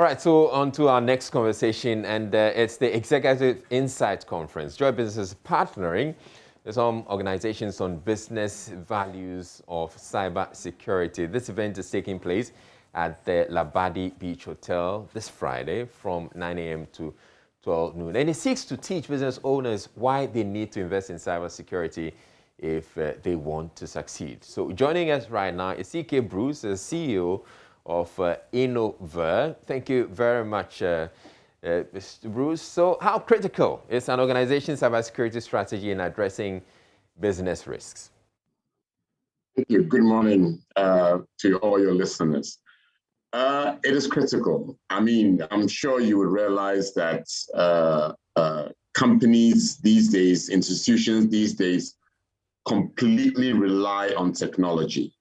All right, so on to our next conversation, and it's the Executive Insight Conference. Joy Business is partnering with some organizations on business values of cybersecurity. This event is taking place at the Labadi Beach Hotel this Friday from 9 a.m. to 12 noon. And it seeks to teach business owners why they need to invest in cybersecurity if they want to succeed. So joining us right now is CK Bruce, the CEO of Innover. Thank you very much, Mr. Bruce. So how critical is an organization's cybersecurity strategy in addressing business risks? Thank you. Good morning to all your listeners. It is critical. I mean, I'm sure you would realize that companies these days, institutions these days, completely rely on technology.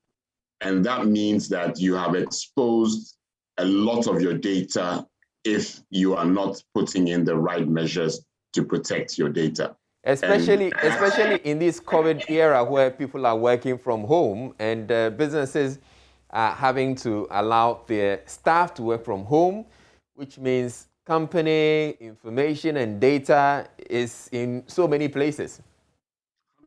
And that means that you have exposed a lot of your data if you are not putting in the right measures to protect your data. Especially in this COVID era where people are working from home and businesses are having to allow their staff to work from home, which means company information and data is in so many places.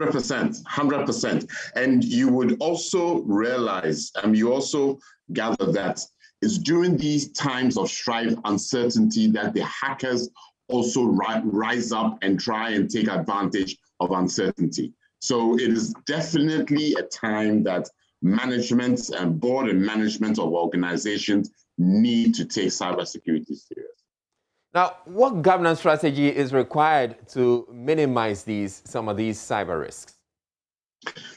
100%. And you would also realize, and you also gather that it's during these times of strife, uncertainty, that the hackers also rise up and try and take advantage of uncertainty. So it is definitely a time that management and board and management of organizations need to take cybersecurity serious. Now, what governance strategy is required to minimize some of these cyber risks?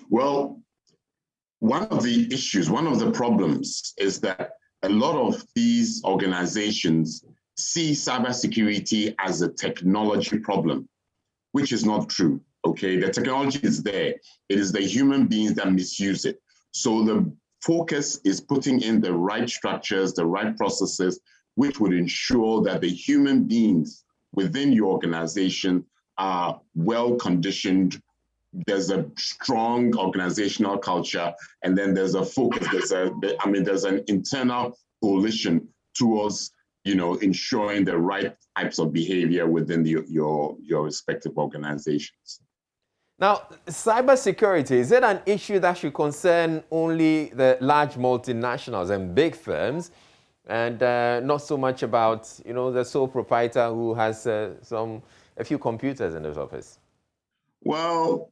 Well, one of the problems is that a lot of these organizations see cybersecurity as a technology problem, which is not true, okay? The technology is there. It is the human beings that misuse it. So the focus is putting in the right structures, the right processes, which would ensure that the human beings within your organization are well conditioned. There's a strong organizational culture, and then there's a focus. There's an internal coalition towards, ensuring the right types of behavior within your respective organizations. Now, cybersecurity, is it an issue that should concern only the large multinationals and big firms, and not so much about, the sole proprietor who has a few computers in his office? Well,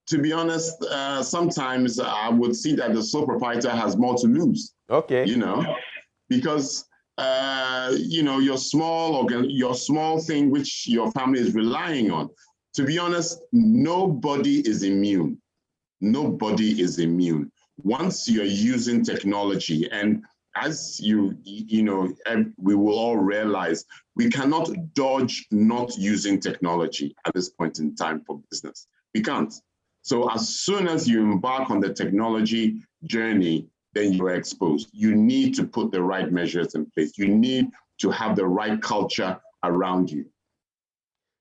to be honest, sometimes I would see that the sole proprietor has more to lose. Okay. Because your small thing which your family is relying on. To be honest, nobody is immune. Nobody is immune. Once you're using technology, and as we will all realize, we cannot dodge not using technology at this point in time for business. We can't. So as soon as you embark on the technology journey, then you are exposed. You need to put the right measures in place. You need to have the right culture around you.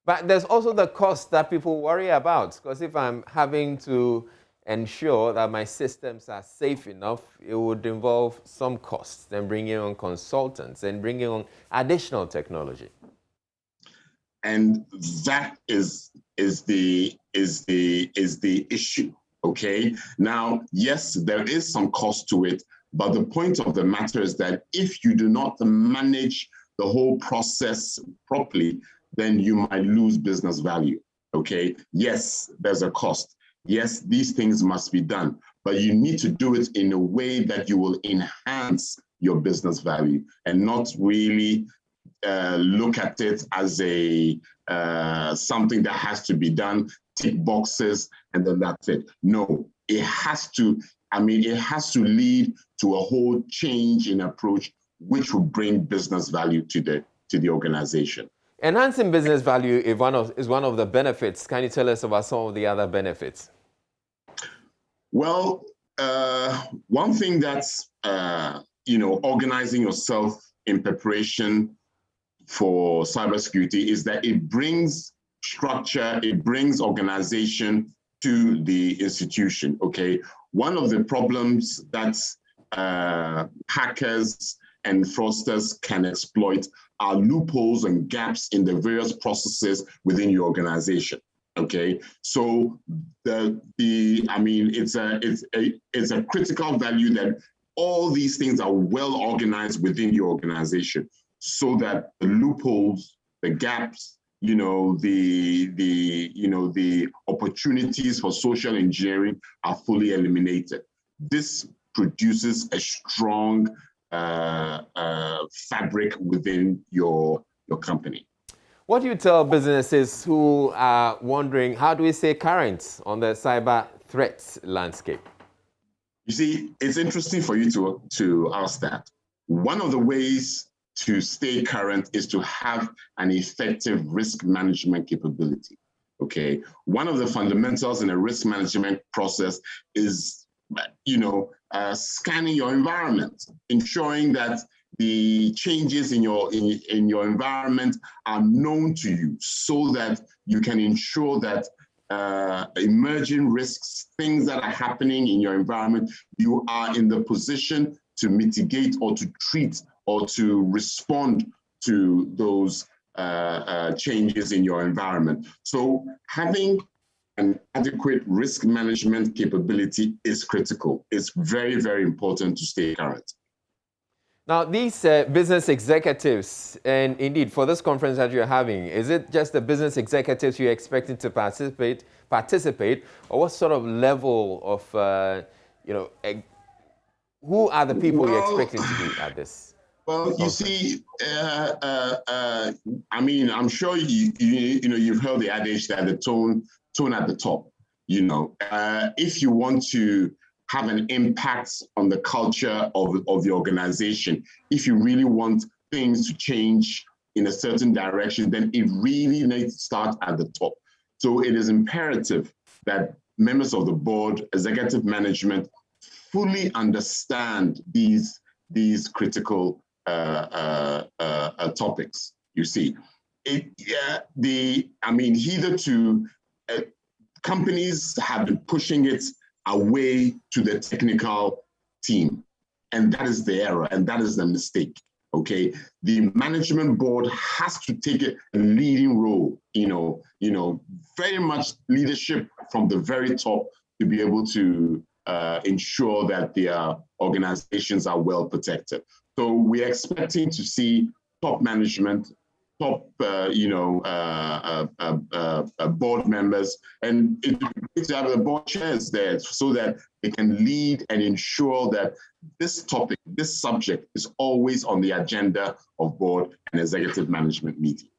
But there's also the cost that people worry about, because if I'm having to ensure that my systems are safe enough, it would involve some costs, then bringing on consultants and bringing on additional technology. And that is the issue. Okay. Now, yes, there is some cost to it, but the point of the matter is that if you do not manage the whole process properly, then you might lose business value. Okay. Yes, there's a cost. Yes, these things must be done, but you need to do it in a way that you will enhance your business value and not really look at it as a something that has to be done, tick boxes, and then that's it. No, it has to lead to a whole change in approach, which will bring business value to the organization. Enhancing business value is one of the benefits. Can you tell us about some of the other benefits? Well, one thing that's, organizing yourself in preparation for cybersecurity is that it brings structure, it brings organization to the institution, okay? One of the problems that hackers and fraudsters can exploit are loopholes and gaps in the various processes within your organization. Okay, so it's a critical value that all these things are well organized within your organization, so that the loopholes, the gaps, the opportunities for social engineering are fully eliminated. This produces a strong fabric within your company. What do you tell businesses who are wondering, how do we stay current on the cyber threats landscape? You see, it's interesting for you to ask that. One of the ways to stay current is to have an effective risk management capability. Okay, one of the fundamentals in a risk management process is, scanning your environment, ensuring that the changes in your environment are known to you, so that you can ensure that emerging risks, things that are happening in your environment, you are in the position to mitigate or to treat or to respond to those changes in your environment. So having an adequate risk management capability is critical. It's very, very important to stay current. Now, these business executives, and indeed for this conference that you're having, is it just the business executives you're expecting to participate, or what sort of level of, who are the people you're expecting to be at this? Well, you see, I'm sure you've heard the adage that the tone at the top. If you want to have an impact on the culture of the organization, if you really want things to change in a certain direction, then it really needs to start at the top. So it is imperative that members of the board, executive management, fully understand these critical topics. You see, hitherto companies have been pushing it away to the technical team, and that is the error, and that is the mistake. Okay, the management board has to take a leading role. Very much leadership from the very top to be able to ensure that their organizations are well protected. So we're expecting to see top management, top board members, and it would be great to have the board chairs there so that they can lead and ensure that this topic, this subject is always on the agenda of board and executive management meetings.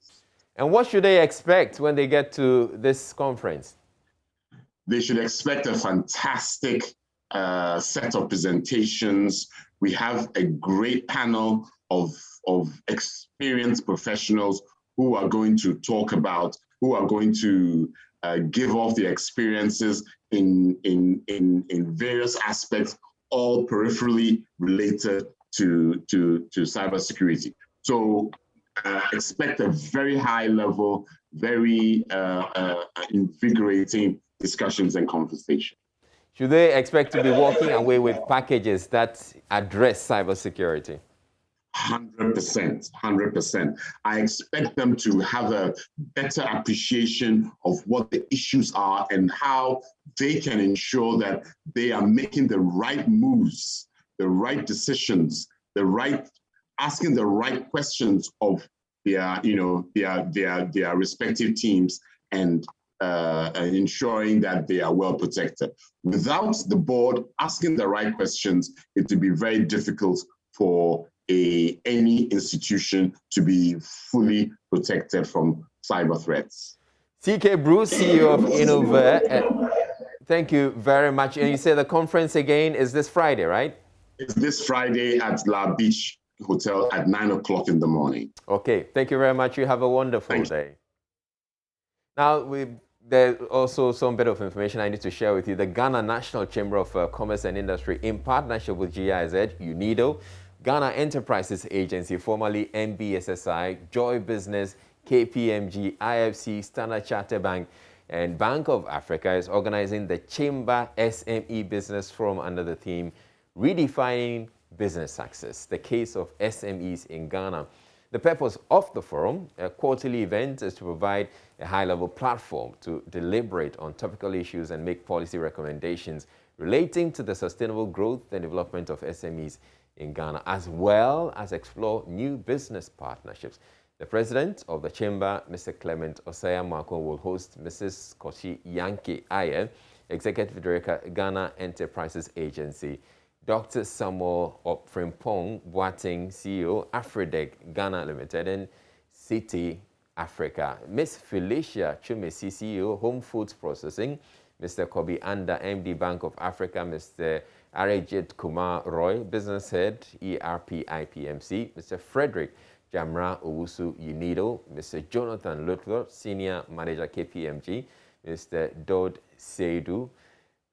And what should they expect when they get to this conference? They should expect a fantastic set of presentations. We have a great panel of experienced professionals who are going to talk about, who are going to give off their experiences in various aspects, all peripherally related to cybersecurity. So expect a very high level, very invigorating discussions and conversations. Should they expect to be walking away with packages that address cybersecurity? 100%, 100%. I expect them to have a better appreciation of what the issues are and how they can ensure that they are making the right moves, the right decisions, asking the right questions of their respective teams, and ensuring that they are well protected. Without the board asking the right questions, it would be very difficult for any institution to be fully protected from cyber threats. CK Bruce, CEO of Innover, thank you very much. And you say the conference again is this Friday, right? It's this Friday at La Beach Hotel at 9 o'clock in the morning. Okay, thank you very much. You have a wonderful day. Now, there's also some bit of information I need to share with you. The Ghana National Chamber of Commerce and Industry, in partnership with GIZ, UNIDO, Ghana Enterprises Agency, formerly NBSSI, Joy Business, KPMG, IFC, Standard Chartered Bank, and Bank of Africa is organizing the Chamber SME Business Forum under the theme, Redefining business success, the case of SMEs in Ghana. The purpose of the forum, a quarterly event, is to provide a high-level platform to deliberate on topical issues and make policy recommendations relating to the sustainable growth and development of SMEs in Ghana, as well as explore new business partnerships. The president of the chamber, Mr. Clement Osaya-Marco, will host Mrs. Kochi Yankee Aye, Executive Director, Ghana Enterprises Agency, Dr. Samuel Opfrimpong Boateng, CEO, Afridec Ghana Limited, and City Africa. Ms. Felicia Chumesi, CEO, Home Foods Processing, Mr. Kobi Anda, MD, Bank of Africa, Mr. Arejit Kumar Roy, Business Head, ERP IPMC, Mr. Frederick Jamra Owusu Unido, Mr. Jonathan Luther, Senior Manager KPMG, Mr. Dod Seidu,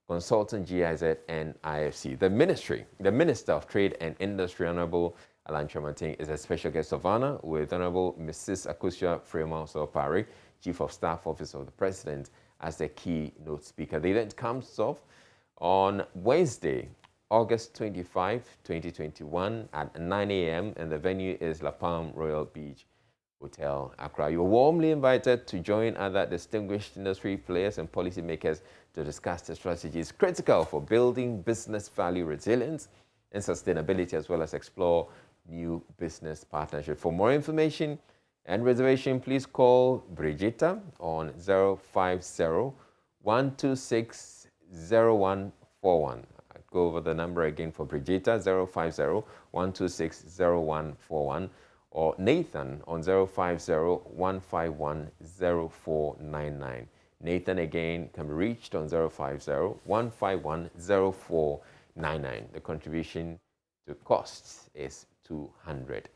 Consultant GIZ and IFC. The Minister of Trade and Industry, Honorable Alan Chamating, is a special guest of honor with Honorable Mrs. Akusua Frema Sopari, Chief of Staff Office of the President, as the keynote speaker. The event comes off on Wednesday, August 25, 2021 at 9 a.m. and the venue is La Palm Royal Beach Hotel, Accra. You're warmly invited to join other distinguished industry players and policymakers to discuss the strategies critical for building business value resilience and sustainability, as well as explore new business partnerships. For more information and reservation, please call Brigitta on 050-126-0141. I'll go over the number again for Brigitta, 050-126-0141, or Nathan on 050-151-0499. Nathan again can be reached on 050-151-0499. The contribution to costs is 200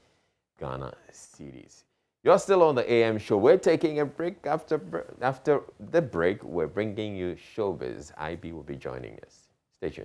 Ghana cedis. You're still on the AM show. We're taking a break. After the break, we're bringing you Showbiz. IB will be joining us. Stay tuned.